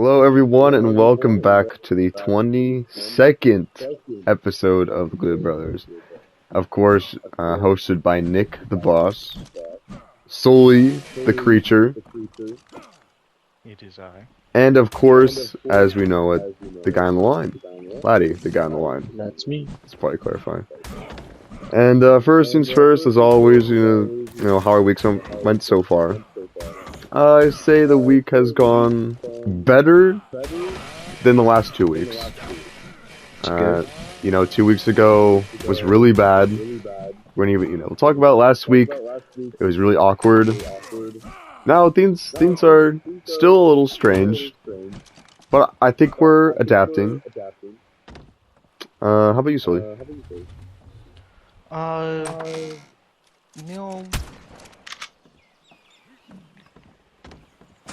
Hello, everyone, and welcome back to the 22nd episode of the Glue Brothers. Of course, hosted by Nick the Boss, Sully the Creature, It is I. and of course, as we know it, the guy on the line. Laddie, the guy on the line. That's me. Let's probably clarify. And first things first, as always, you know how our weeks went so far. I say the week has gone better than the last 2 weeks. You know, 2 weeks ago was really bad. We'll talk about last week. It was really awkward. Now things are still a little strange, but I think we're adapting. How about you, Sully? You know,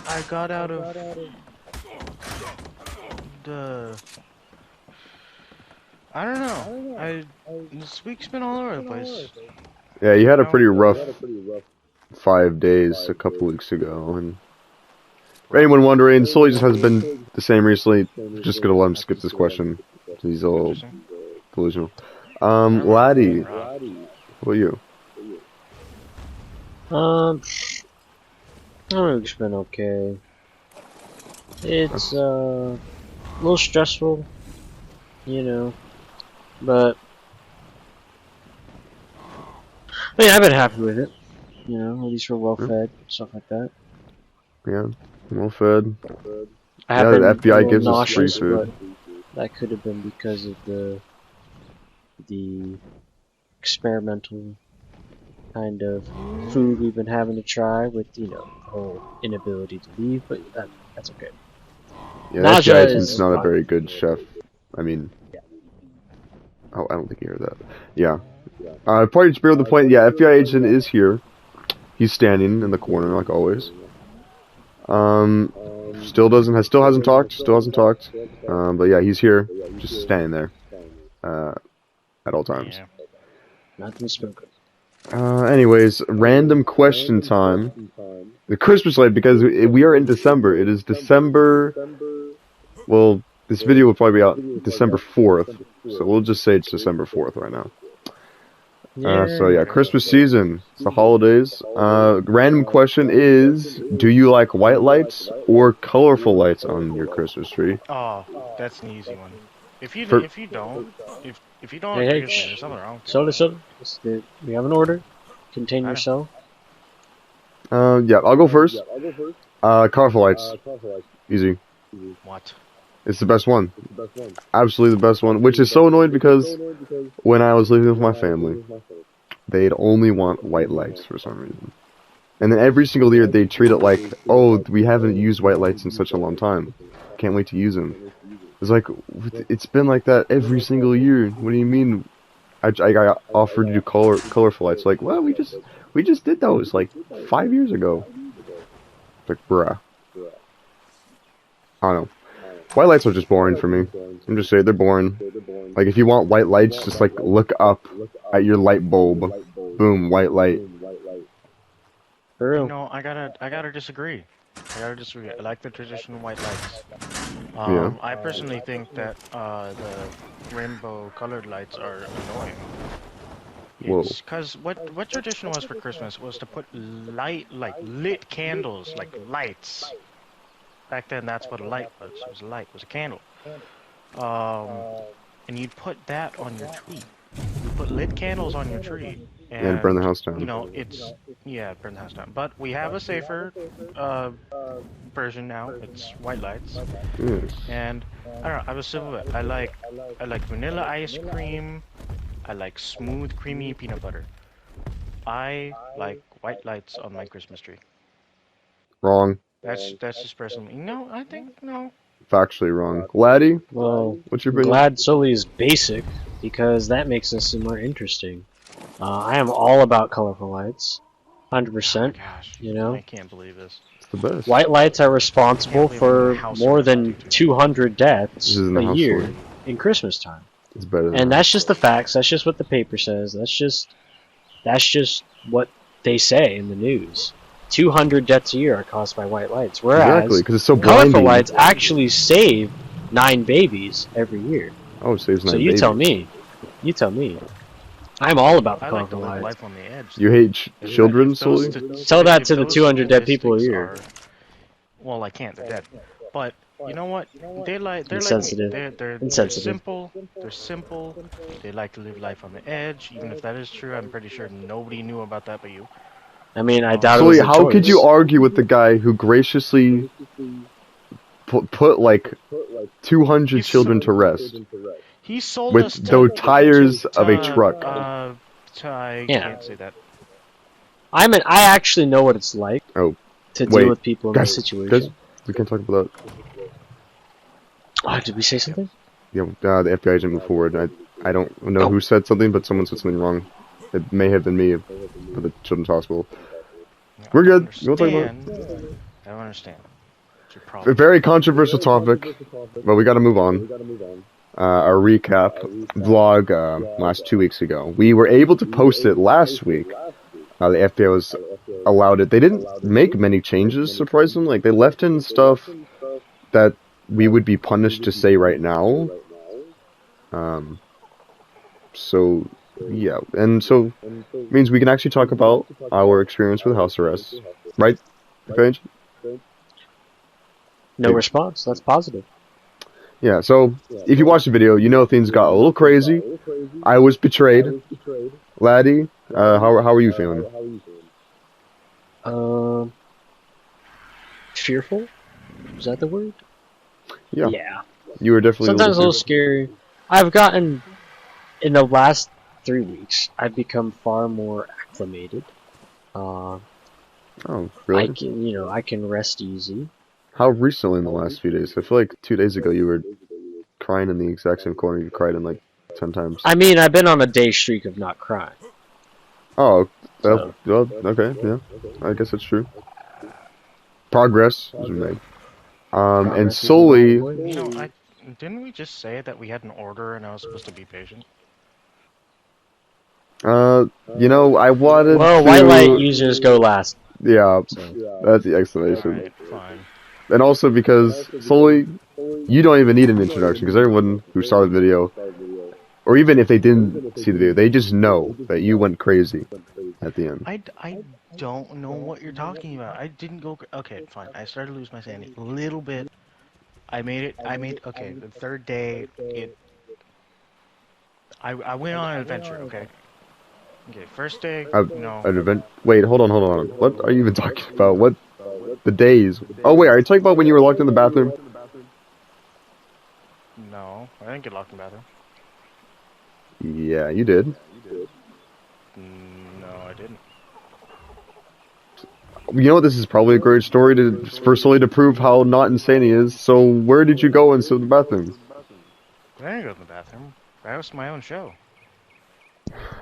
I got out of I don't know. This week's been all over the place. Yeah, you had a pretty rough 5 days a couple weeks ago, and for anyone wondering, Sully just has been the same recently. Just gonna let him skip this question. He's a little delusional. Laddie, what are you? My week's been okay. It's a little stressful, you know, but I mean, I've been happy with it. You know, at least we're well fed, stuff like that. Yeah, well fed. I have Yeah, been the FBI a gives little us free nauseous, food. but that could have been because of the experimental kind of food we've been having to try with, you know, the whole inability to leave, but that's okay. Yeah, Nausea that guy's is not a fine. very good chef. I mean, oh, I don't think you heard that. Yeah. Probably just bear with the point. Yeah, FBI agent is here. He's standing in the corner like always. Still hasn't talked. But yeah, he's here, just standing there, at all times. Yeah. Nothing spoken. Anyways, random question time. The Christmas light, because we are in December. It is December. Well, this video will probably be out December 4th, so we'll just say it's December 4th right now. So yeah, Christmas season. It's the holidays. Random question is: do you like white lights or colorful lights on your Christmas tree? Oh, that's an easy one. If you For- don't, Hey, agree with me, there's something wrong. So, we have an order. Contain I know. yourself. Yeah, I'll go first. Colorful lights. Easy. What? It's the best one. Absolutely the best one. Which is so annoying because when I was living with my family, they'd only want white lights for some reason. And then every single year they treat it like, oh, we haven't used white lights in such a long time. Can't wait to use them. It's like, it's been like that every single year. What do you mean? I got offered to do colorful lights. Like, well, we just did those like 5 years ago. Like, bruh. I don't know. White lights are just boring for me. I'm just saying they're boring. Like, if you want white lights, just like look up at your light bulb. Boom, white light. For real. You know, I gotta disagree. I like the traditional white lights. Yeah. I personally think that the rainbow colored lights are annoying. Whoa. It's because what tradition was for Christmas was to put lit candles, like lights. Back then, that's what a light was. It was a light. It was a candle. And you'd put that on your tree. You put lit candles on your tree. And burn the house down. You know, burn the house down. But we have a safer version now. It's white lights. Yes. And I don't know. I was civil with it. I like vanilla ice cream. I like smooth, creamy peanut butter. I like white lights on my Christmas tree. Wrong. That's just personally. No, I think no. Factually wrong. Laddie, Well, what's your I'm opinion? glad Sully is basic because that makes us more interesting. I am all about colorful lights, 100%. Gosh, You know, I can't believe this. It's the best. white lights are responsible for more than 200 deaths This is in the a house year light. in Christmas time. It's better than And that. that's just the facts. That's just what the paper says. That's just what they say in the news. 200 deaths a year are caused by white lights, whereas Exactly, because it's so colorful blinding. lights actually save 9 babies every year. Oh, it saves 9 So you babies. tell me. You tell me. I'm all about the I like to colorful live lights. life on the edge. You hate children, If those Sully? Tell that if to the those 200 dead people a statistics year. are, well, I can't. They're dead. But you know what? They're like me. Insensitive. They're Insensitive. simple. They're simple. They like to live life on the edge. Even if that is true, I'm pretty sure nobody knew about that but you. I mean, I doubt it Sully, was a how could choice. you argue with the guy who graciously put like 200 children to rest He sold with us the tires of a truck? I Yeah. can't say that. I actually know what it's like Oh, to wait. deal with people in this Guys, situation. we can't talk about that. Oh, did we say something? Yeah, the FBI didn't move forward. I don't know who said something, but someone said something wrong. It may have been me for the children's hospital. We're good. You want to talk about it? I don't understand. What's your A problem? very controversial topic, but we got to move on. Our recap vlog last 2 weeks ago. We were able to post it last week. The FBI was allowed it. They didn't make many changes, surprisingly. Like, they left in stuff that we would be punished to say right now. So, yeah. And so, it means we can actually talk about our experience with house arrest. Right, Paige? No response. That's positive. Yeah, so, if you watch the video, you know things got a little crazy. I was betrayed. Laddie, how are you feeling? Fearful? Is that the word? Yeah. Yeah. You were definitely Sometimes a little scary. I've gotten, in the last 3 weeks, I've become far more acclimated. Oh, really? I can rest easy. How recently in the last few days? I feel like 2 days ago you were crying in the exact same corner you cried in like 10 times. I mean, I've been on a day streak of not crying. Oh, So. well, okay, yeah. I guess that's true. Progress was made. And solely... You know, didn't we just say that we had an order and I was supposed to be patient? You know, I wanted Well, to... white light users go last. Yeah, So. that's the explanation. Alright, fine. And also because, solely, you don't even need an introduction, because everyone who saw the video, or even if they didn't see the video, they just know that you went crazy at the end. I don't know what you're talking about. I didn't go... Okay, fine. I started to lose my sanity a little bit. Okay, the third day, I went on an adventure, okay? Okay, first day, An event? Wait, hold on. What are you even talking about? What? The days? Oh, wait, are you talking about when you were locked in the bathroom? No, I didn't get locked in the bathroom. Yeah, you did. No, I didn't. You know what? This is probably a great story for Sully to prove how not insane he is. So, where did you go instead of the bathroom? I didn't go to the bathroom. I hosted my own show.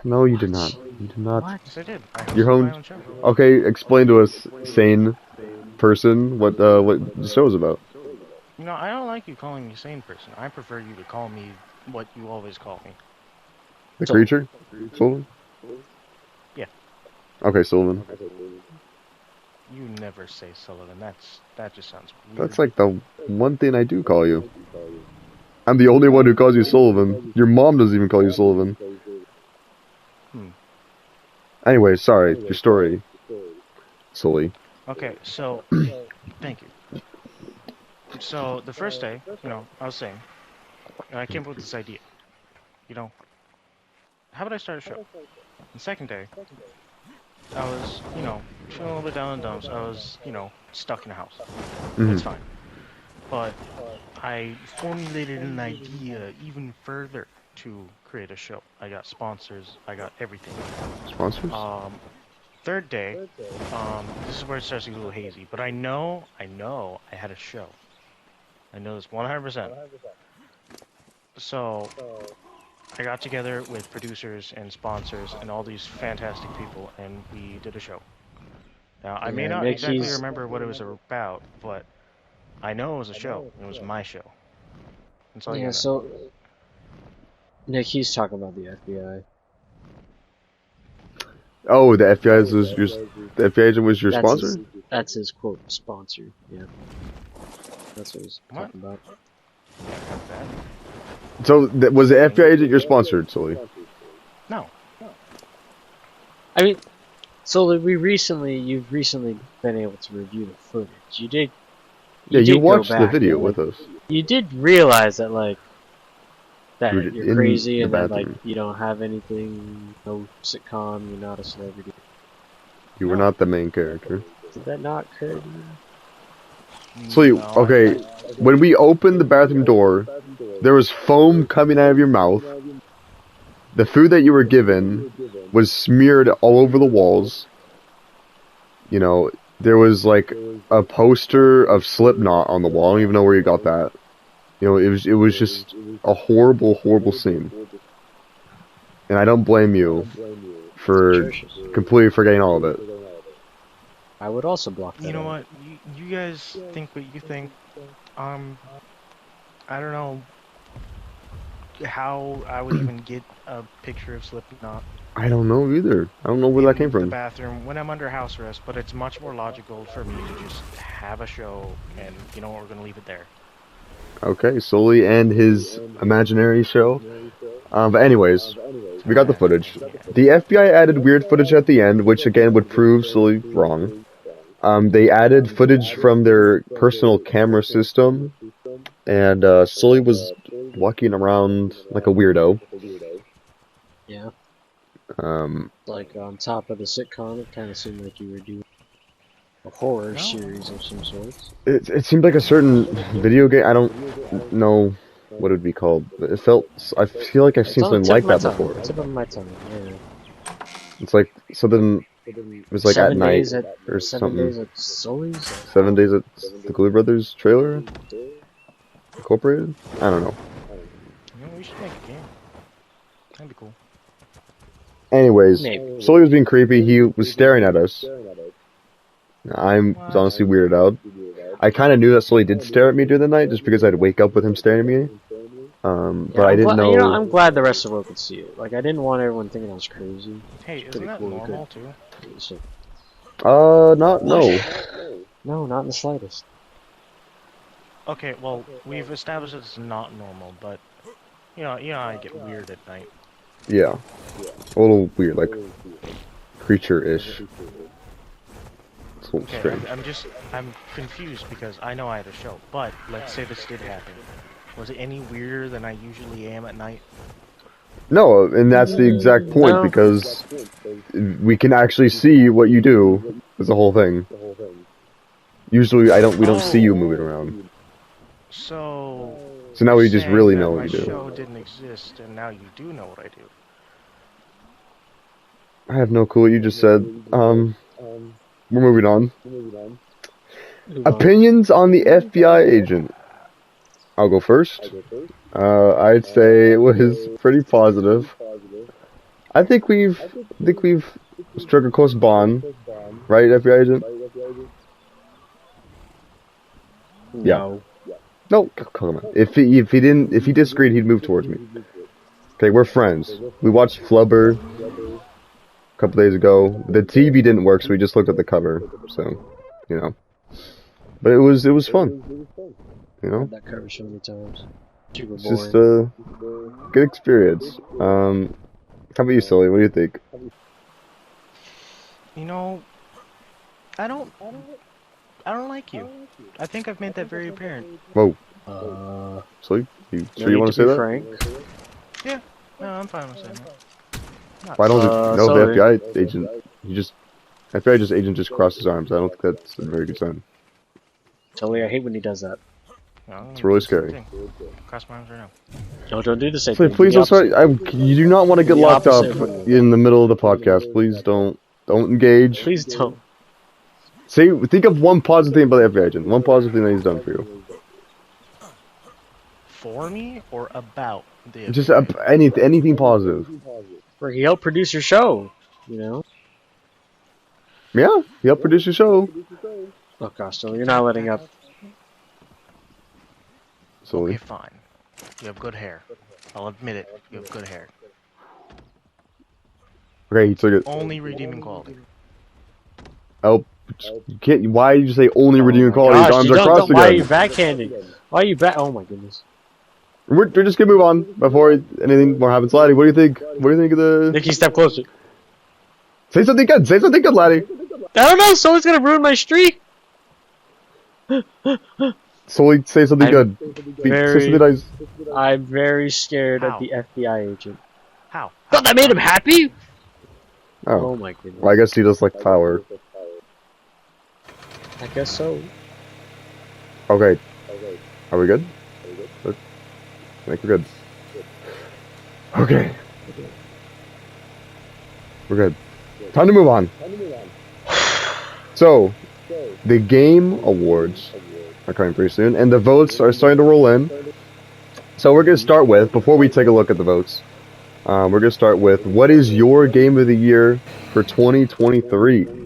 No, you did not. You did not. What? Yes, I did. I hosted Your own... my own show. Okay, explain to us, sane person, what the show is about. You know, I don't like you calling me sane person. I prefer you to call me what you always call me. The creature? Sullivan? Yeah. Okay, Sullivan. You never say Sullivan. That just sounds weird. That's like the one thing I do call you. I'm the only one who calls you Sullivan. Your mom doesn't even call you Sullivan. Anyway, sorry, your story. Sully. Okay, so, thank you. So, the first day, I was saying, I came up with this idea. How would I start a show? The second day, I was, feeling a little bit down in the dumps. I was, stuck in a house. It's fine. But I formulated an idea even further to create a show. I got sponsors. I got everything. Sponsors? Third day, this is where it starts to get a little hazy. But I know I had a show. I know this 100%. So, I got together with producers and sponsors and all these fantastic people, and we did a show. Now, I may not exactly remember what it was about, but I know it was a show. It was my show. That's all you know. So Nick, he's talking about the FBI. Oh, the FBI agent was your sponsor? That's his quote sponsor. Yeah, that's what he's What? talking about. So was the FBI agent your sponsor, Sully? No. I mean, so you've recently been able to review the footage. You did You go watched the back, video like, with us. You did realize that, like, that You were you're in crazy the and that, like, bathroom. you don't have anything, no sitcom, you're not a celebrity. You were not the main character. Did that not occur to you? So No, okay, when we opened the bathroom door, there was foam coming out of your mouth. The food that you were given was smeared all over the walls. You know, there was like a poster of Slipknot on the wall. I don't even know where you got that. You know, it was just a horrible, horrible scene. And I don't blame you for completely forgetting all of it. I would also block that. You know what? You guys think what you think. I don't know how I would even get a picture of Slipknot I don't know either. I don't know where that came in the from. bathroom when I'm under house arrest, but it's much more logical for me to just have a show, and you know what, we're gonna leave it there. Okay, Sully and his imaginary show. But anyways, we got the footage. The FBI added weird footage at the end, which again would prove Sully wrong. They added footage from their personal camera system, and Sully was walking around like a weirdo. Yeah. Um, Like, on top of the sitcom, it kind of seemed like you were doing a horror series of some sorts. it seemed like a certain video game. I don't know what it would be called. I feel like I've seen something like that before. Tip of my tongue, yeah. It's like something. It was like at night or 7 something. days at Sully's? 7 days at the Glue Brothers trailer? Incorporated? I don't know. You know, we should make a game. That'd be cool. Anyways, Maybe. Sully was being creepy. He was staring at us. I was honestly weirded out. I kind of knew that Sully did stare at me during the night just because I'd wake up with him staring at me. But I didn't know. You know, I'm glad the rest of the world could see it. Like, I didn't want everyone thinking I was crazy. Hey, isn't that normal too? So, No. no, not in the slightest. Okay, well, we've established it's not normal, but you know, I get weird at night. Yeah. A little weird, like creature-ish. It's a little Okay, strange. I'm confused because I know I had a show, but let's say this did happen. Was it any weirder than I usually am at night? No, and that's the exact point, because we can actually see what you do. Is the whole thing. Usually, we don't see you moving around. So now we just really saying know that what you my do. show didn't exist, and now you do know what I do. I have no clue what you just said. We're moving on. Opinions on the FBI agent. I'll go first. I'd say it was pretty positive. I think we've struck a close bond, right, FBI agent? No. No, come on. If he disagreed, he'd move towards me. Okay, we're friends. We watched Flubber a couple days ago. The TV didn't work, so we just looked at the cover. So, you know. But it was fun. You know. That cover so many times. Super It's boring. just a good experience. How about you, Sully? What do you think? You know, I don't like you. I think I've made that very apparent. Whoa. Sully, you sure you want to say that? Frank. Yeah, no, I'm fine with saying that. Why don't the Sully. FBI agent? FBI agent just crossed his arms. I don't think that's a very good sign. Sully, I hate when he does that. No, It's really scary. Cross my arms right now. No, don't do the same Sully, thing. please don't start. You do not want to get The locked up opposite. in the middle of the podcast. Please don't engage. Please don't. Think of one positive thing about the FBI agent. One positive thing that he's done for you. For me or about the Just anything positive. Where he helped produce your show, you know? Yeah, he helped produce your show. Oh gosh, Sully, you're not letting up. Sully. Okay, fine. You have good hair. I'll admit it. You have good hair. Okay, he took it. Only redeeming quality. Oh, you can't. Why did you say only redeeming my quality? His gosh, arms you are crossed why are you again. backhanding? Why are you back? Oh my goodness. We're just gonna move on before anything more happens. Laddie, what do you think? What do you think of the? Nikki, step closer. Say something good. Say something good, Laddie. I don't know. Someone's gonna ruin my streak. Solely say something good. Say something nice. I'm very scared of How? the FBI agent. How? Thought that made him happy? Oh, Oh my goodness. well, I guess he does like power. I guess so. Okay, are we good? I think we're good. Okay, we're good. Time to move on. So, the game awards are coming pretty soon, and the votes are starting to roll in. So we're gonna start with, before we take a look at the votes, we're gonna start with what is your game of the year for 2023?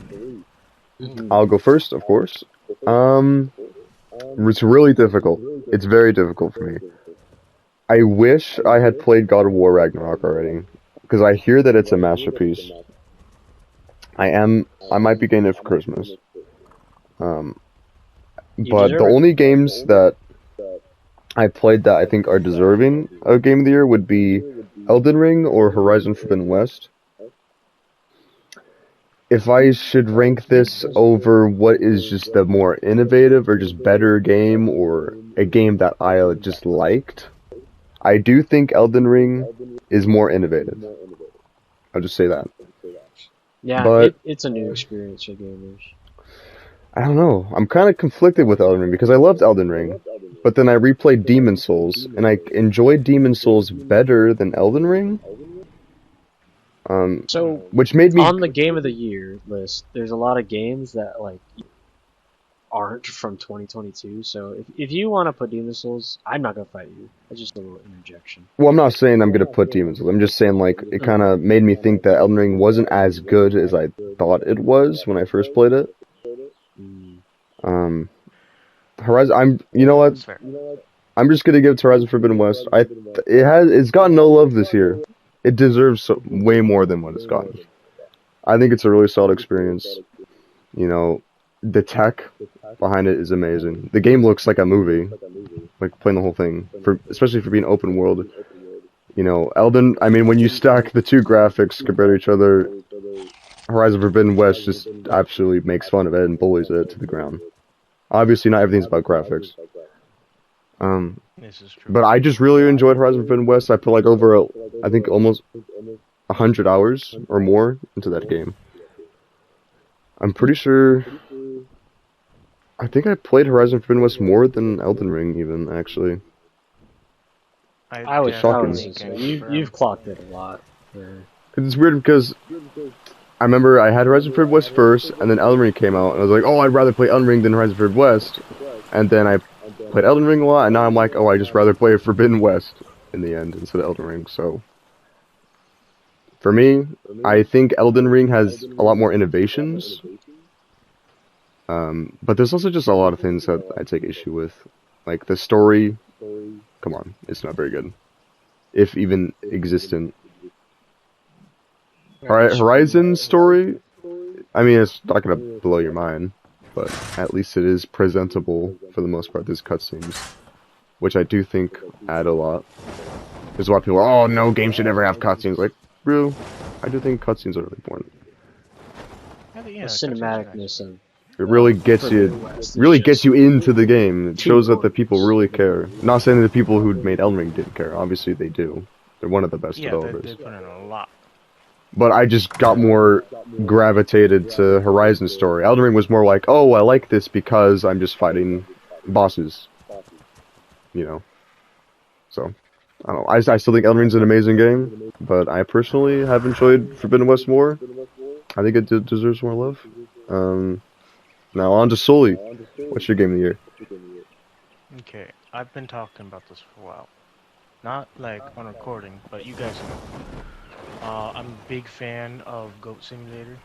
I'll go first, of course. It's really difficult. It's very difficult for me. I wish I had played God of War Ragnarok already, because I hear that it's a masterpiece. I might be getting it for Christmas. But the only games that I played that I think are deserving of Game of the Year would be Elden Ring or Horizon Forbidden West. If I should rank this over what is just the more innovative or just better game or a game that I just liked, I do think Elden Ring is more innovative. I'll just say that. Yeah, but it's a new experience for gamers. I don't know. I'm kind of conflicted with Elden Ring because I loved Elden Ring, but then I replayed Demon Souls, and I enjoyed Demon Souls better than Elden Ring. So, which made me on the Game of the Year list, there's a lot of games that like aren't from 2022. So if you want to put Demon Souls, I'm not gonna fight you. That's just a little interjection. Well, I'm not saying I'm gonna put Demon Souls. I'm just saying like it kind of made me think that Elden Ring wasn't as good as I thought it was when I first played it. Horizon. You know what? I'm just gonna give it to Horizon Forbidden West. It's gotten no love this year. It deserves way more than what it's gotten. I think it's a really solid experience. You know, the tech behind it is amazing. The game looks like a movie, like playing the whole thing. Especially for being open world. You know, when you stack the two graphics compared to each other, Horizon Forbidden West just absolutely makes fun of it and bullies it to the ground. Obviously, not everything's about graphics. This is true. But I just really enjoyed Horizon Forbidden West. I put like over, I think almost 100 hours or more into that game. I'm pretty sure. I think I played Horizon Forbidden West more than Elden Ring, even actually. I would shocking. So. You've clocked it a lot. It's weird because I remember I had Horizon Forbidden West first, and then Elden Ring came out, and I was like, oh, I'd rather play Elden Ring than Horizon Forbidden West. And then I played Elden Ring a lot, and now I'm like, oh, I just rather play Forbidden West in the end instead of Elden Ring. So for me, I think Elden Ring has a lot more innovations. But there's also just a lot of things that I take issue with. Like the story, come on, it's not very good. If even existent. Horizon's story, I mean, it's not gonna blow your mind, but at least it is presentable for the most part. There's cutscenes, which I do think add a lot. There's a lot of people, oh, no game should ever have cutscenes. Like, real, I do think cutscenes are really important. The cinematicness of it really gets you into the game. It shows that the people really care. Not saying that the people who made Elden Ring didn't care. Obviously they do. They're one of the best developers. They put in a lot. But I just got more gravitated to Horizon's story. Elden Ring was more like, oh, I like this because I'm just fighting bosses. You know. So, I don't know. I still think Elden Ring's an amazing game, but I personally have enjoyed Forbidden West more. I think it deserves more love. Now on to Sully. What's your game of the year? Okay, I've been talking about this for a while. Not like on recording, but you guys know. I'm a big fan of Goat Simulator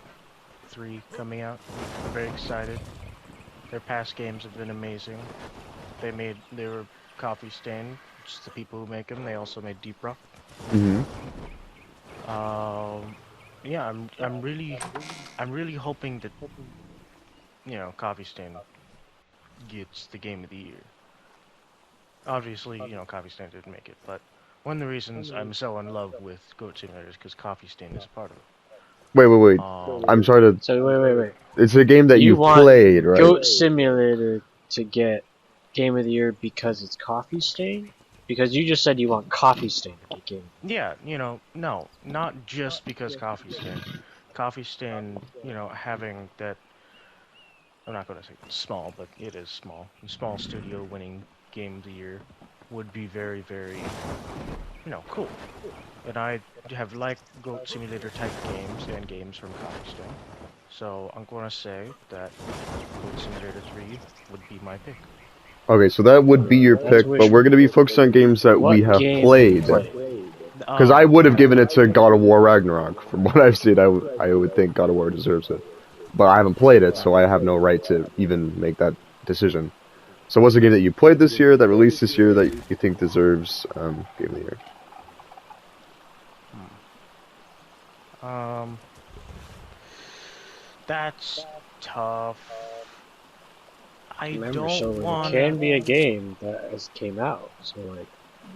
3 coming out. I'm very excited. Their past games have been amazing. They were Coffee Stain, just the people who make them. They also made Deep Rock. yeah, I'm really hoping that Coffee Stain gets the game of the year. Obviously, Coffee Stain didn't make it, but one of the reasons I'm so in love with Goat Simulator is because Coffee Stain is a part of it. Wait. I'm sorry to. So wait. It's a game that You you've want played, right? Goat Simulator to get Game of the Year because it's Coffee Stain? Because you just said you want Coffee Stain to get Game of the Year. Yeah, no, not just because Coffee Stain. Coffee Stain, having that, I'm not going to say it's small, but it is small. Small studio winning Game of the Year would be very, very, cool. And I have liked Goat Simulator type games and games from Coffee Stain. So I'm going to say that Goat Simulator 3 would be my pick. Okay, so that would be your pick, but we're going to be focused on games that we have played. Because I would have given it to God of War Ragnarok. From what I've seen, I would think God of War deserves it. But I haven't played it, so I have no right to even make that decision. So what's a game that you played this year, that released this year, that you think deserves Game of the Year? That's tough. Remember, so it can be a game that has came out. So like,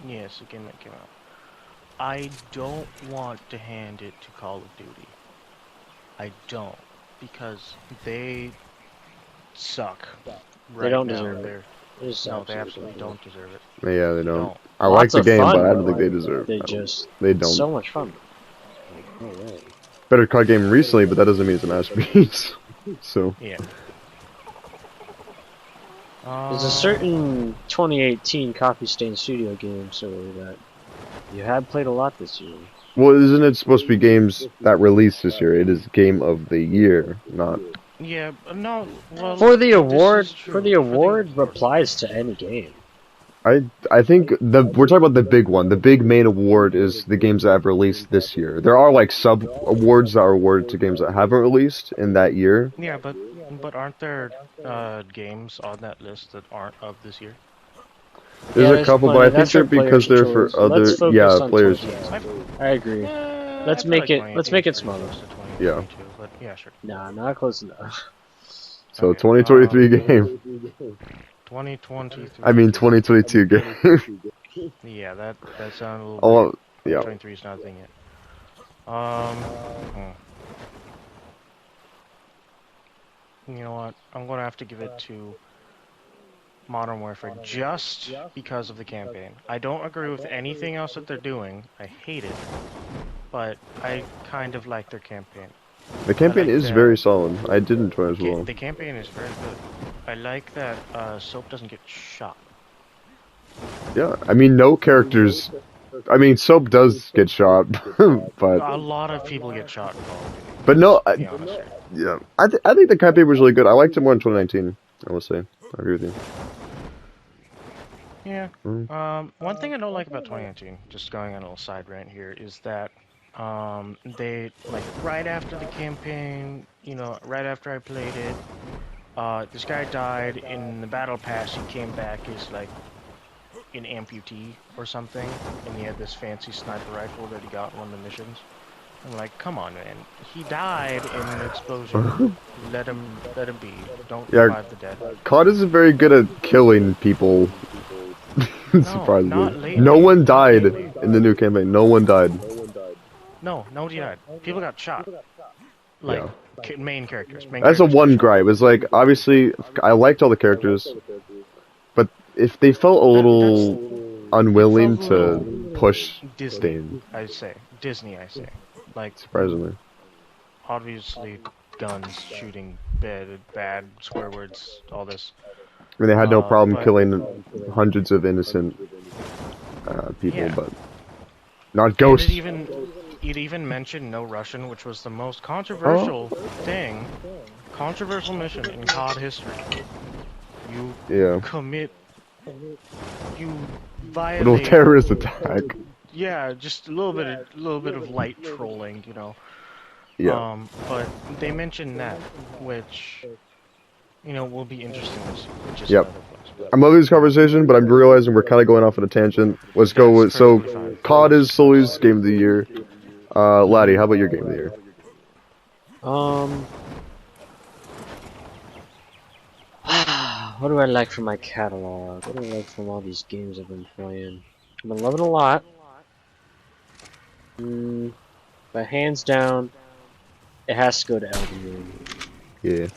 yes, a game that came out. I don't want to hand it to Call of Duty. I don't, because they suck. They don't deserve it. No, they absolutely don't deserve it. Yeah, they don't. I like the game, but I don't think they deserve it. They don't. So much fun. Better COD game recently, but that doesn't mean it's a masterpiece. So. Yeah. There's a certain 2018 Coffee Stain Studio game, so that you have played a lot this year. Well, isn't it supposed to be games that released this year? It is Game of the Year, not. Yeah, no. Well, for the award, applies to any game. I think we're talking about the big one. The big main award is the games that have released this year. There are like sub awards that are awarded to games that haven't released in that year. Yeah, but aren't there games on that list that aren't of this year? There's a couple, but I think they're because they're for other players. I agree. Let's make it smaller. Yeah. But yeah, sure. Nah, not close enough. So okay, 2023 game. 2023. I mean 2022 game. Yeah, that sounds a little. Oh, yeah. 23 is not a thing yet. You know what? I'm gonna have to give it to Modern Warfare just because of the campaign. I don't agree with anything else that they're doing. I hate it, but I kind of like their campaign. The campaign is very solid. I did enjoy it as well. The campaign is very good. I like that Soap doesn't get shot. Yeah, I mean, no characters. I mean, Soap does get shot, but a lot of people get shot in Call of Duty. But no, yeah, I think the campaign was really good. I liked it more in 2019. I will say, I agree with you. Yeah. One thing I don't like about 2019, just going on a little side rant here, is that they, like, right after the campaign, right after I played it, this guy died in the battle pass. He came back as like an amputee or something, and he had this fancy sniper rifle that he got in one of the missions. I'm like, come on, man. He died in an explosion. let him be. Don't revive the dead. COD isn't very good at killing people. Surprisingly. No one died in the new campaign. No one died. No, nobody died. People got shot. Like, main characters. That's a one gripe. It's like, obviously, I liked all the characters, but if they felt a little unwilling to push Disney, I say. Disney, I say. Like, surprisingly. Obviously, guns, shooting, bad, swear words, all this. I mean, they had no problem killing hundreds of innocent people, but not ghosts. It even mentioned no Russian, which was the most controversial thing, controversial mission in COD history. You commit, you violate. Little terrorist attack. Yeah, just a little bit of light trolling, Yeah. But they mentioned that, which, will be interesting to see. Which is I'm loving this conversation, but I'm realizing we're kind of going off on a tangent. Let's go with, so, COD is Sully's Game of the Year. Laddie, how about your Game of the Year? What do I like from my catalog? What do I like from all these games I've been playing? I've been loving a lot. But hands down, it has to go to Elden Ring. Yeah.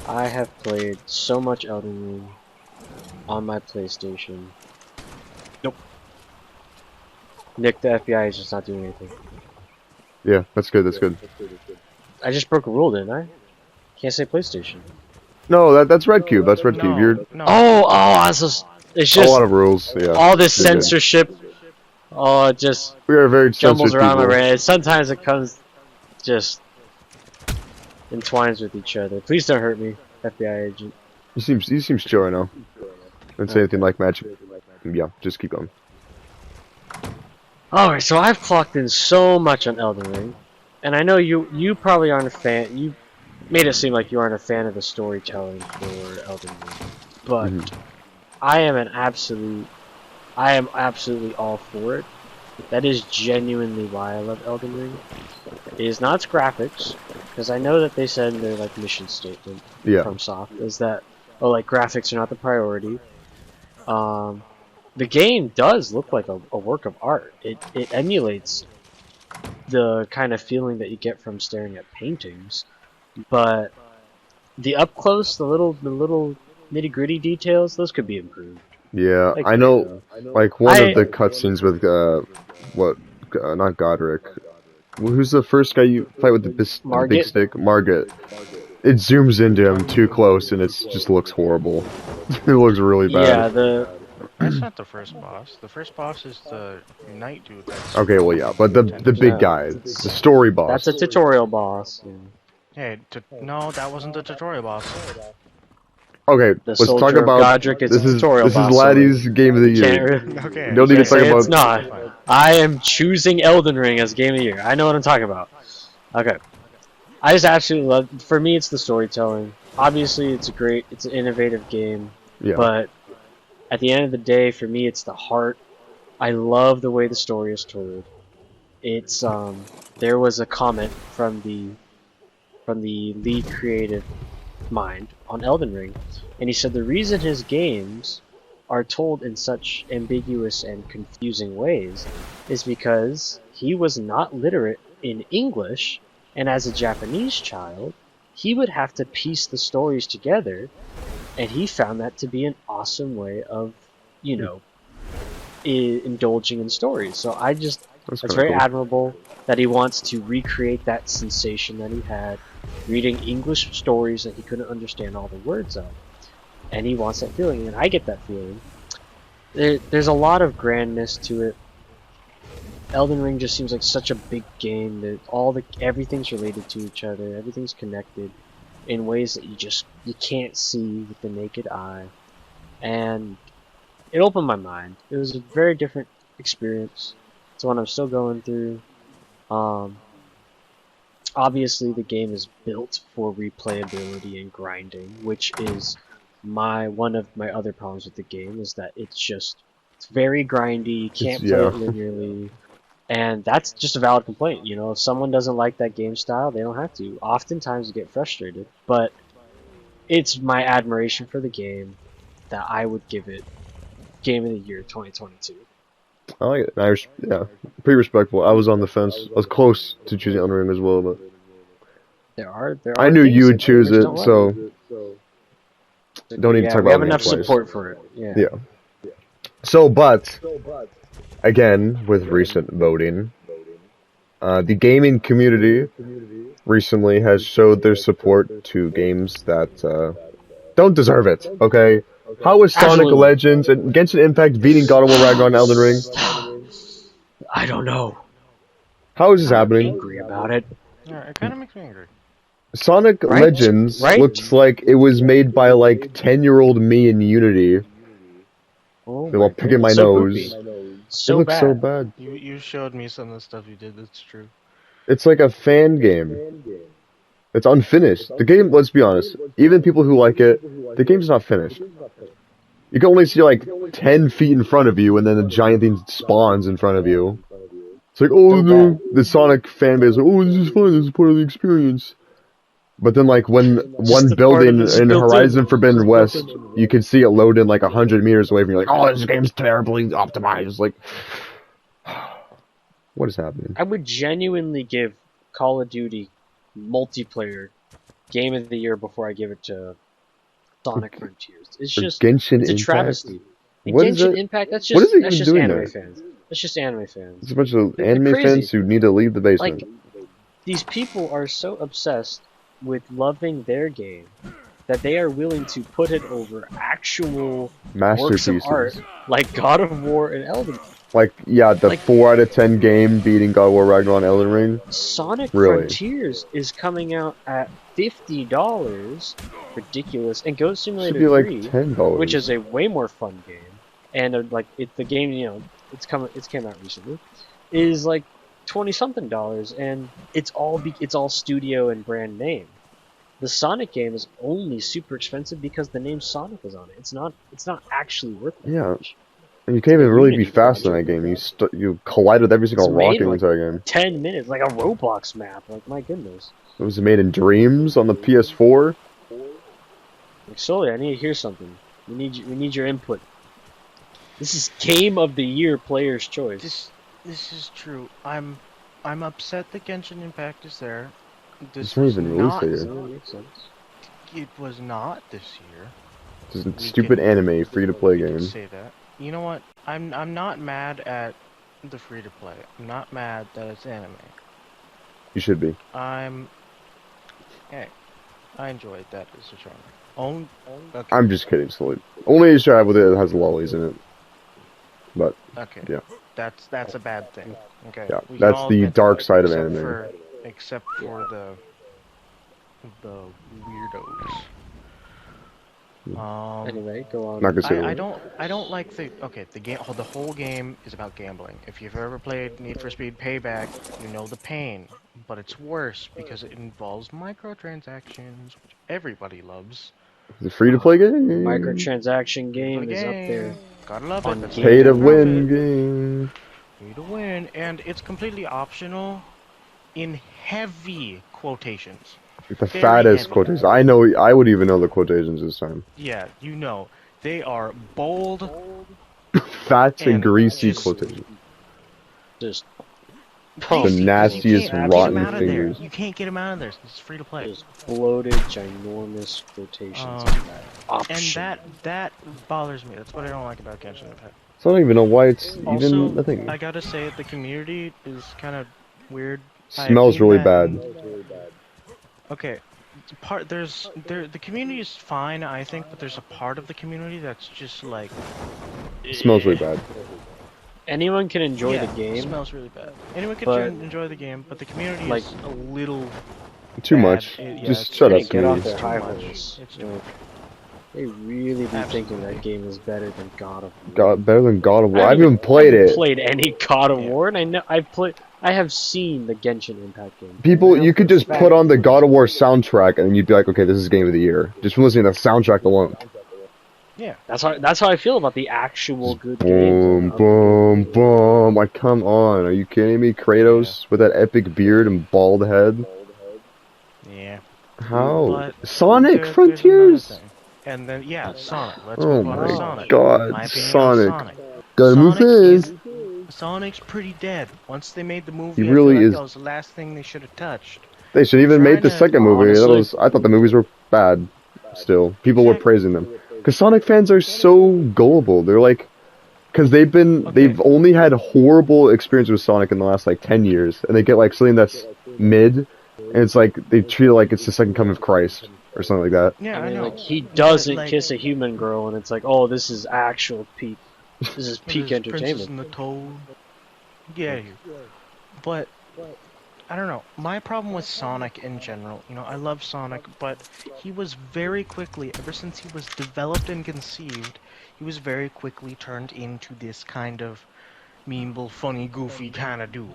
I have played so much Elden Ring on my PlayStation. Nope. Nick, the FBI is just not doing anything. Yeah, that's good. That's good. I just broke a rule, didn't I? Can't say PlayStation. No, that's Red Cube. That's Red Cube. You're No. It's just a lot of rules. Yeah. all this You're good. censorship. Oh, it just We are very jumbles censored around my people. brain. Sometimes it comes just entwines with each other. Please don't hurt me, FBI agent. He seems chill right now. Don't say anything like magic. Yeah, just keep going. Alright, so I've clocked in so much on Elden Ring, and I know you probably aren't a fan. You made it seem like you aren't a fan of the storytelling for Elden Ring, but I am absolutely all for it. That is genuinely why I love Elden Ring. It is not its graphics, because I know that they said in their like mission statement from Soft is that graphics are not the priority. The game does look like a work of art. It emulates the kind of feeling that you get from staring at paintings, but the up close, the little nitty gritty details, those could be improved. Yeah, I know. Like one of the cutscenes with not Godric. Who's the first guy you fight with the big stick? Margit. It zooms into him too close, and it just looks horrible. It looks really bad. Yeah, That's not the first boss. The first boss is the knight dude. That's okay, well, yeah, but the big guy, the story boss. That's a tutorial boss. Hey, no, that wasn't the tutorial boss. Okay, let's talk about Godric is this. A tutorial This boss, is Laddie's game of the year. Okay. You don't need to talk about. It's not. I am choosing Elden Ring as game of the year. I know what I'm talking about. Okay. I just absolutely love. For me, it's the storytelling. Obviously, it's an innovative game. Yeah. But at the end of the day, for me, it's the heart. I love the way the story is told. It's there was a comment from the lead creative mind on Elden Ring, and he said the reason his games are told in such ambiguous and confusing ways is because he was not literate in English, and as a Japanese child, he would have to piece the stories together, and he found that to be an awesome way of, indulging in stories. So it's very admirable that he wants to recreate that sensation that he had reading English stories that he couldn't understand all the words of. And he wants that feeling, and I get that feeling. There's a lot of grandness to it. Elden Ring just seems like such a big game that everything's related to each other, everything's connected in ways that you can't see with the naked eye. And it opened my mind. It was a very different experience. It's one I'm still going through. Obviously, the game is built for replayability and grinding, which is one of my other problems with the game, is that it's very grindy. You can't play it linearly, and that's just a valid complaint. If someone doesn't like that game style, they don't have to. Oftentimes, you get frustrated, but it's my admiration for the game that I would give it Game of the Year 2022. I like it. Pretty respectful. I was on the fence. I was close to choosing Elden Ring as well, but there are I knew you would choose it, so don't need to talk about it. We have enough support for it. Yeah. So, but again, with recent voting, the gaming community recently has showed their support to games that don't deserve it. Okay. How is Sonic Legends and Genshin Impact beating God of War Ragnarok and Elden Ring? I don't know. How is this happening? I'm angry about it. Yeah, it kind of makes me angry. Sonic Legends looks like it was made by like 10-year-old me in Unity. While picking my nose. It looks so bad. You showed me some of the stuff you did. That's true. It's like a fan game. It's unfinished. The game, let's be honest, even people who like it, the game's not finished. You can only see like 10 feet in front of you, and then a giant thing spawns in front of you. It's like, oh no, the Sonic fan base is like, oh, this is fun, this is part of the experience. But then, like, when one the part of building it's in built Horizon in. Forbidden West, you can see it load in like 100 meters away from you, like, oh, this game's terribly optimized. Like, what is happening? I would genuinely give Call of Duty multiplayer Game of the Year before I give it to Sonic Frontiers. It's just Genshin it's a Impact? travesty. And What is Genshin that? Impact, that's What is just it that's even just doing anime there? fans. That's just anime fans. It's a bunch of They're anime crazy. fans who need to leave the basement. Like, these people are so obsessed with loving their game that they are willing to put it over actual works of art like God of War and Elden Ring. Like, yeah, the Like, 4 out of 10 game beating God of War Ragnarok and Elden Ring. Sonic Really? Frontiers is coming out at $50, ridiculous, and Goat Should Simulator be like 3, $10. which is a way more fun game, and like the game, you know, it's came out recently, is like $20-something, and it's all studio and brand name. The Sonic game is only super expensive because the name Sonic is on it. It's not actually worth that much. And you can't even really be Unity fast in that game. You collide with every single rock in the entire game. 10 minutes, like a Roblox map. Like, my goodness. It was made in Dreams on the PS4. Like, Sully, I need to hear something. We need your input. This is Game of the Year Player's Choice. This is true. I'm upset that Genshin Impact is there. It's not even released here. It was not this year. It's a stupid anime free-to-play game. Say that. You know what? I'm not mad at the free-to-play. I'm not mad that it's anime. You should be. Hey, I enjoyed that as a genre. Okay. I'm just kidding, Slade. Only issue I have with it has lollies in it. But, okay. Yeah. That's a bad thing. Okay. Yeah, that's the dark side of anime. Except for the weirdos. Anyway, go on. Not gonna say I don't like the game. The whole game is about gambling. If you've ever played Need for Speed Payback, you know the pain. But it's worse because it involves microtransactions, which everybody loves. The free-to-play game? Microtransaction game is up there. Gotta love it. That's Pay to win game. Pay to win, and it's completely optional in heavy quotations. The fattest quotations. I would even know the quotations this time. Yeah, you know. They are bold. Fat and greasy quotations. Just the nastiest, rotten fingers. You can't get them out of there. It's free to play. Just bloated, ginormous quotations. And that bothers me. That's what I don't like about Genshin Impact. So I don't even know why it's also, even a thing. I gotta say, the community is kind of weird. Smells really bad. Okay, the community is fine, I think, but there's a part of the community that's just like... It smells really bad. Anyone can enjoy the game. It smells really bad. Anyone can enjoy the game, but the community is a little... Too much. Just shut up, get off their too high much. horse. They really be thinking that game is better than God of War. Better than God of War? I haven't even played it. I haven't played any God of War, and I have seen the Genshin Impact game. People, you could just put on the God of War soundtrack, and you'd be like, okay, this is Game of the Year. Just from listening to the soundtrack alone. Yeah. That's how I feel about the actual good games. Boom, boom. Like, come on. Are you kidding me? Kratos with that epic beard and bald head? Yeah. How? Sonic Frontiers? And then, Sonic. Let's move on to Sonic. God, Sonic. Gotta move in. Sonic's pretty dead. Once they made the movie, he really is. That was the last thing they should have touched. They should even make the second movie. I thought the movies were bad. Still, people were praising them because Sonic fans are so gullible. They're like, because they've only had horrible experiences with Sonic in the last like 10 years, and they get like something that's mid, and it's like they treat it like it's the second coming of Christ. Or something like that. Yeah, I mean, like, he doesn't kiss a human girl, and it's like, oh, this is actual peak. This is peak entertainment. Princess and the Toad. Yeah, but I don't know. My problem with Sonic in general, I love Sonic, but he was very quickly, ever since he was developed and conceived, he was very quickly turned into this kind of memeable, funny, goofy kind of dude,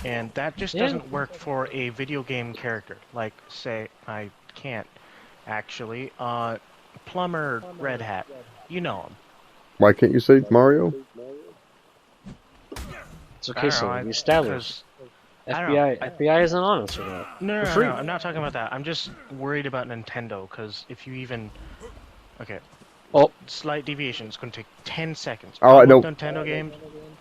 and that just doesn't work for a video game character. Like, say, I can't. Actually, Plumber Red Hat, you know him. Why can't you say Mario? It's okay, so we established. FBI isn't honest with that. No, For free. I'm not talking about that. I'm just worried about Nintendo, because if you even... Okay. Oh. Slight deviation. It's going to take 10 seconds. Oh, no. Nintendo games...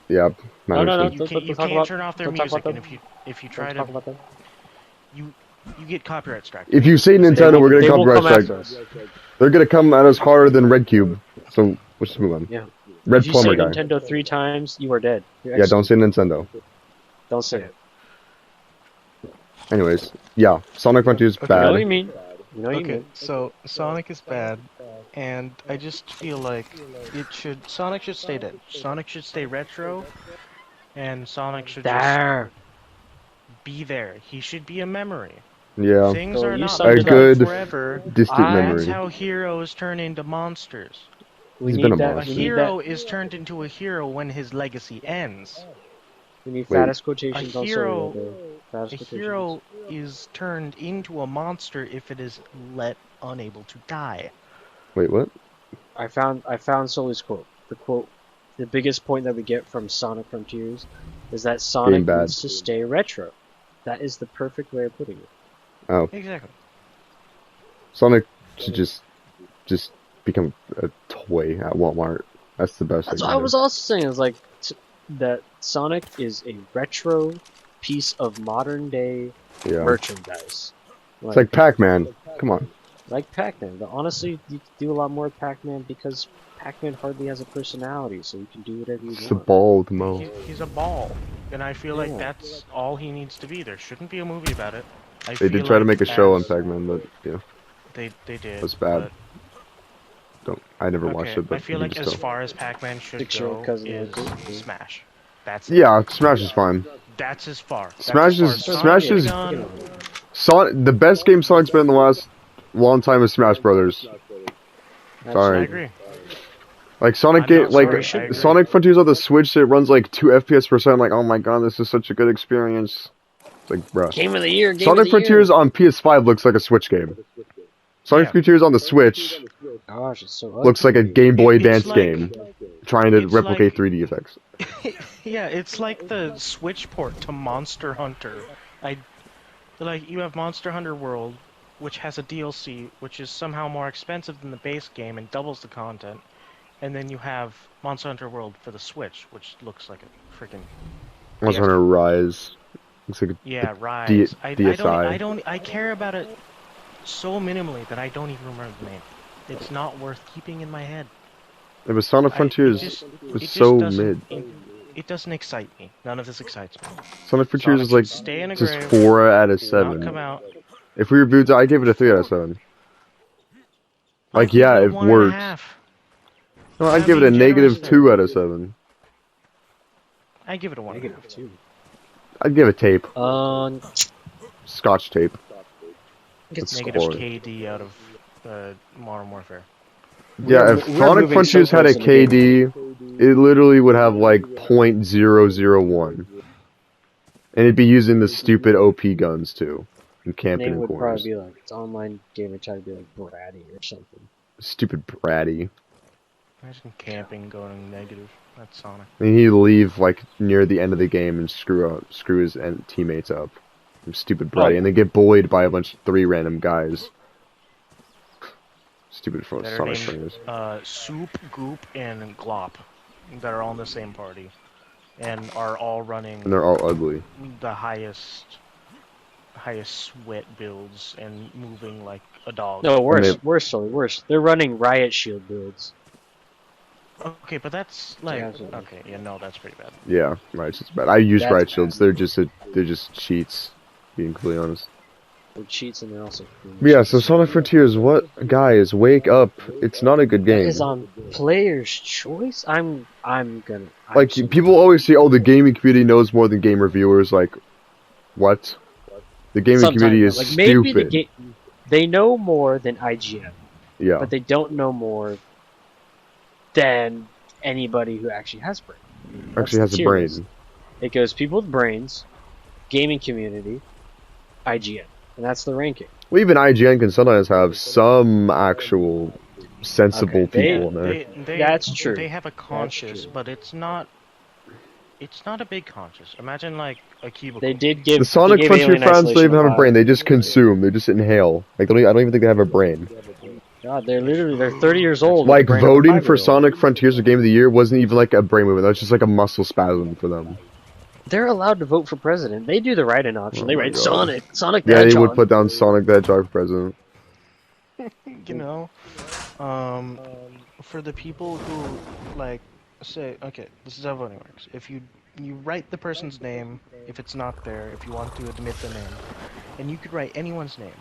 Yeah. No. You can't turn off their music, and if you try to... Talk about them. You get copyright struck. If you say Nintendo, we're gonna copyright strike. They're gonna come at us harder than Red Cube. So let's just move on. Yeah. Red Plumber guy. If you say Nintendo 3 times, you are dead. Yeah, don't say Nintendo. Don't say it. Anyways, yeah, Sonic Frontiers bad. You know what you mean. Okay, so Sonic is bad, and I just feel like Sonic should stay dead. Sonic should stay retro, and Sonic should just be there. He should be a memory. Yeah. Things are not a good forever. distant memory. That's how heroes turn into monsters. He's been a monster. A hero is turned into a hero when his legacy ends. We need fattest quotations. A hero is turned into a monster if it is unable to die. Wait, what? I found Sully's quote. The biggest point that we get from Sonic Frontiers is that Sonic needs to stay retro. That is the perfect way of putting it. Oh. Exactly. Sonic should just become a toy at Walmart. That's the best. That's what I was also saying. Is like that Sonic is a retro piece of modern day merchandise. It's like Pac-Man. Come on. Like Pac-Man, but honestly, you can do a lot more with Pac-Man because Pac-Man hardly has a personality, so you can do whatever you want. It's a ball to mow. He's a ball, and I feel like that's all he needs to be. There shouldn't be a movie about it. They did try to make a show on Pac-Man, but yeah. They did. It was bad. I never watched it, but I feel like as far as Pac-Man should go is Smash. That's it. Yeah, Smash is fine. That's as far. Smash is Sonic. The best game Sonic's been in the last long time is Smash Brothers. Sorry. I agree. Like Sonic Sonic Frontiers on the Switch, it runs like 2 FPS per second. Like, oh my god, this is such a good experience. It's like, bruh. Game of the year. Sonic Frontiers on PS5 looks like a Switch game. Sonic Frontiers on the Switch looks like a Game Boy Advance game, trying to replicate 3D effects. Yeah, it's like the Switch port to Monster Hunter. You have Monster Hunter World, which has a DLC, which is somehow more expensive than the base game and doubles the content. And then you have Monster Hunter World for the Switch, which looks like a freaking Monster Hunter Rise. Looks like a Rise. DSi. I care about it so minimally that I don't even remember the name. It's not worth keeping in my head. It was Sonic Frontiers was so mid. It doesn't excite me. None of this excites me. Sonic Frontiers is like just 4 4 out of 7. Come out. If we reviewed it, I give it a 3 out of 7. Like, yeah, it works. No, I'd give it a negative 2 out of 7. I give it a 1.5. 2. I'd give it tape. Scotch tape. It's negative KD out of Modern Warfare. Yeah, if Sonic Frontiers had a KD, it literally would have like .001. And it'd be using the stupid OP guns too. And camping in corners. It would probably be like, it's online game and try to be like bratty or something. Stupid bratty. Imagine camping going negative. That's Sonic. I mean, he'd leave like near the end of the game and screw his teammates up. Stupid bratty. And then get bullied by a bunch of 3 random guys. Stupid for Sonic Frontiers. Soup, Goop, and Glop that are all in the same party. And are all running... And they're all ugly. The highest sweat builds and moving like a dog. No, worse. They're running Riot Shield builds. Okay, but that's like... Okay, yeah, no, that's pretty bad. Yeah, Riot Shields bad. I use Riot Shields. They're just cheats, being completely honest. They're cheats and they're also... Yeah, so Sonic Frontiers, what? Guys, wake up. It's not a good game. It is on player's choice? I'm gonna... Like, people always say, oh, the gaming community knows more than game reviewers. Like, what? The gaming community is stupid. Maybe they know more than IGN. Yeah. But they don't know more than anybody who actually has brain. Actually has a brain. It goes people with brains, gaming community, IGN. And that's the ranking. Well, even IGN can sometimes have some actual sensible people in there. That's true. They have a conscience, but it's not It's not a big conscious. Imagine like a cubicle. They did give the Sonic gave Frontier Alien fans don't Isolation even have a 5. brain. They just consume. They just inhale. Like I don't even think they have a brain. God, they're 30 years old. With Like the brain of a voting for 5-year-old. Sonic Frontiers as Game of the Year wasn't even like a brain movement. That was just like a muscle spasm for them. They're allowed to vote for president. They do the write-in option. Oh they my write God. Sonic the Yeah, they Hedgehog. would put down Sonic the Hedgehog for president. You know, for the people who like say, okay, this is how voting works. If you write the person's name, if it's not there, if you want to admit the name, and you could write anyone's name.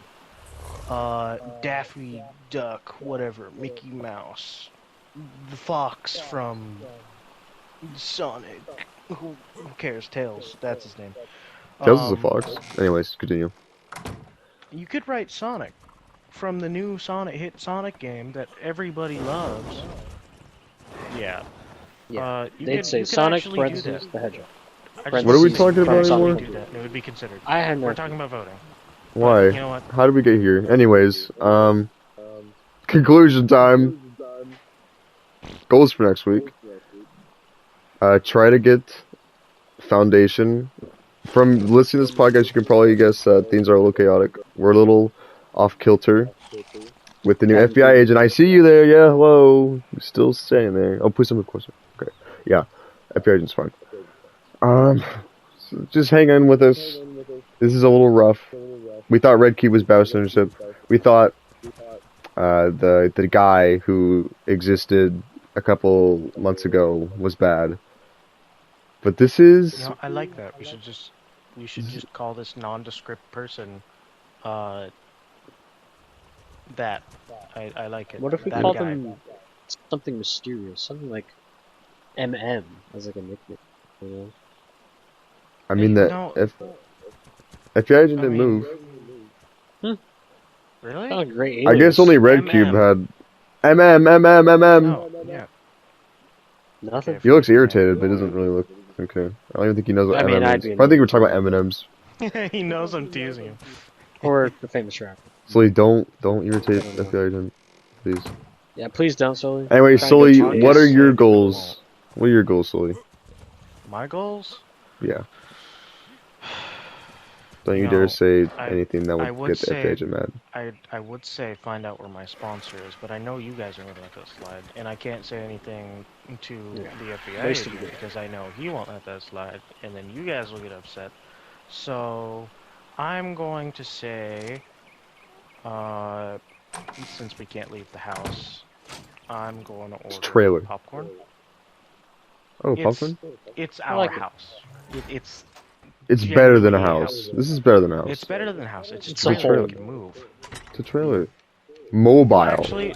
Daffy Duck, whatever, Mickey Mouse, the fox from Sonic. Who cares? Tails, that's his name. Tails is a fox. Anyways, continue. You could write Sonic from the new Sonic game that everybody loves. Yeah. Yeah. You They'd could, say you could Sonic actually do parentheses that. the Hedgehog. What are we talking about anymore? Do that, and it would be considered. I had no. We're talking about voting. Why? But, you know what? How did we get here? Anyways, conclusion time. Goals for next week. Try to get Foundation. From listening to this podcast, you can probably guess that things are a little chaotic. We're a little off kilter with the new FBI agent. I see you there. Yeah, hello. You're still staying there. Oh, please don't be closer. Okay. Yeah, FBI agent's fine. So just hang in with us. This is a little rough. We thought Red Key was bad censorship. We thought the guy who existed a couple months ago was bad. But this is. You know, I like that. We should just call this nondescript person. That. I like it. What if we that call guy. them something mysterious, something like MM as like a nickname? You know? I mean Hey, that no. if FBI agent didn't move. Really? Not a great I guess only Red MM. Cube had MM. No, yeah. Nothing. Okay, He looks irritated, but he doesn't really look okay. I don't even think he knows what I mean, MM I'd is. be But I think we're talking about M&Ms. He knows I'm teasing him. Or the famous rapper. Sully, don't irritate FBI agent, please. Yeah, please don't, Sully. Anyway, Trying to Sully, go what are Yes, your I goals? What are your goals, Sully? My goals? Yeah. Don't you No, dare say I- anything that I would would get the say- FBI agent mad. I would say find out where my sponsor is, but I know you guys are going to let that slide, and I can't say anything to the FBI Wasted agent good. because I know he won't let that slide, and then you guys will get upset. So I'm going to say, since we can't leave the house, I'm going to order trailer. popcorn. Oh, It's- popcorn? It's I our like it. house. It's It's better than a genuinely house. This is better than a house. It's better than a house. It's a It's a trailer home. that can move. It's a trailer. Mobile. Actually,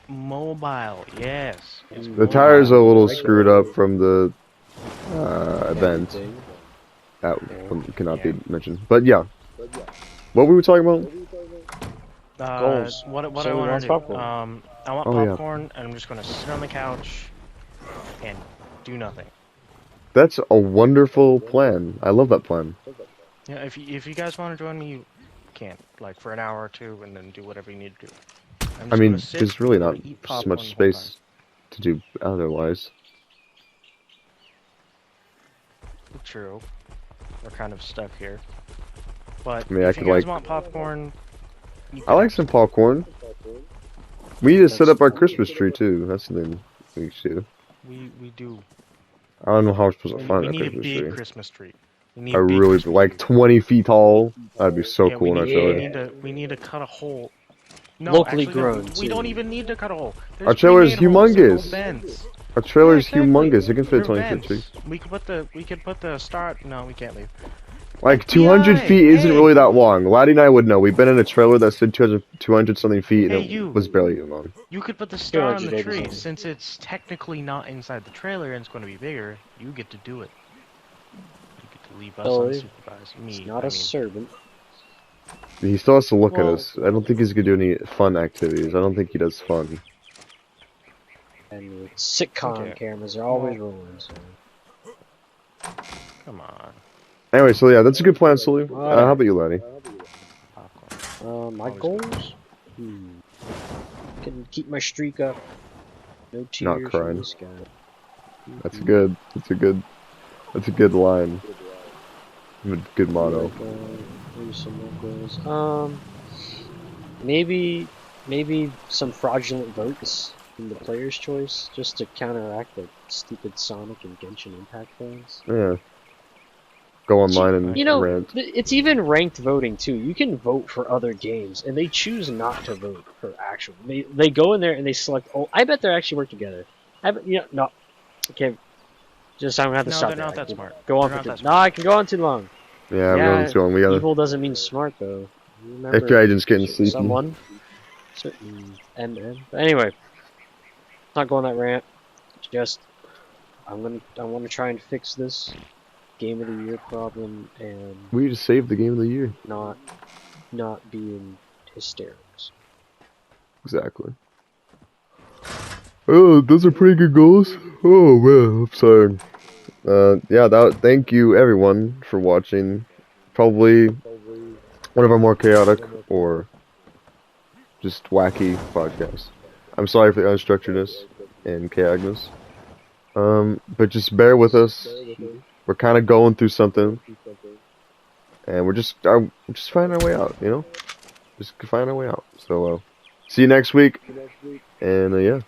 mobile, yes. It's The tires are a mobile. little screwed up from the event. Thing. That one cannot be mentioned. But yeah. What were we talking about? Goals. What So I he want wants to do. popcorn. I want Oh, yeah. popcorn, and I'm just going to sit on the couch and do nothing. That's a wonderful plan. I love that plan. Yeah, if you guys want to join me, you can, like, for an hour or two, and then do whatever you need to do. I'm I just mean, gonna sit, there's really I'm not gonna eat so popcorn much the whole space to do otherwise. time. True. We're kind of stuck here. But I mean, I if you could, guys like- want popcorn, you I can like have some popcorn. We need to set up our Christmas tree too. That's the thing we should do. We do. I don't know how we're supposed We, to find we a need a Christmas big tree. Christmas tree. We need I a big really Christmas like tree. 20 feet tall. That'd be so Yeah, cool in our trailer. we need to cut a hole. No, Locally actually, no, grown, we too. don't even need to cut a hole. Our trailer is pre-made holes, they're called humongous. vents. Our trailer's Yeah, exactly. humongous. It can fit a They're 20 foot tree. vents. We could put the start. No, we can't leave. Like 200 FBI, feet isn't hey. really that long. Laddie and I would know. We've been in a trailer that stood 200 something feet, and Hey, it you. was barely even long. You could put the star on the like tree. Davis. Since it's technically not inside the trailer and it's going to be bigger, you get to do it. You get to leave us Oh, unsupervised. Me, He's not I a mean. servant. He still has to look Well- at us. I don't think he's gonna do any fun activities. I don't think he does fun. And with sitcom Okay. cameras are always rolling. So. Come on. Anyway, so yeah, that's a good plan, Sully. Alright. How about you, Laddie? Popcorn. My Always goals? Can keep my streak up. No tears Not from crying. this guy. That's good. That's a good. That's a good line. Good motto. Maybe some more goals. Maybe some fraudulent votes in the player's choice, just to counteract the stupid Sonic and Genshin Impact fans. Yeah. Go online and rant. It's even ranked voting too. You can vote for other games, and they choose not to vote for actual. They go in there and they select. Oh, I bet they actually work together. No. Okay. Just I'm gonna have to stop. No, they're not that smart. Go on for too. No, I can go on too long. Yeah, we're going too long. We gotta. Evil doesn't mean smart though. FBI agent's getting sleepy. Someone. Certain MM. But anyway, not going that rant. Just I want to try and fix this game of the year problem and we just saved the game of the year. Not be in hysterics. Exactly. Oh, those are pretty good goals. Oh well, I'm sorry. Yeah, thank you everyone for watching. Probably one of our more chaotic or just wacky podcasts. I'm sorry for the unstructuredness and chaoticness. But just bear with us. We're kind of going through something, and we're just finding our way out. You know, just finding our way out. So see you next week, and yeah.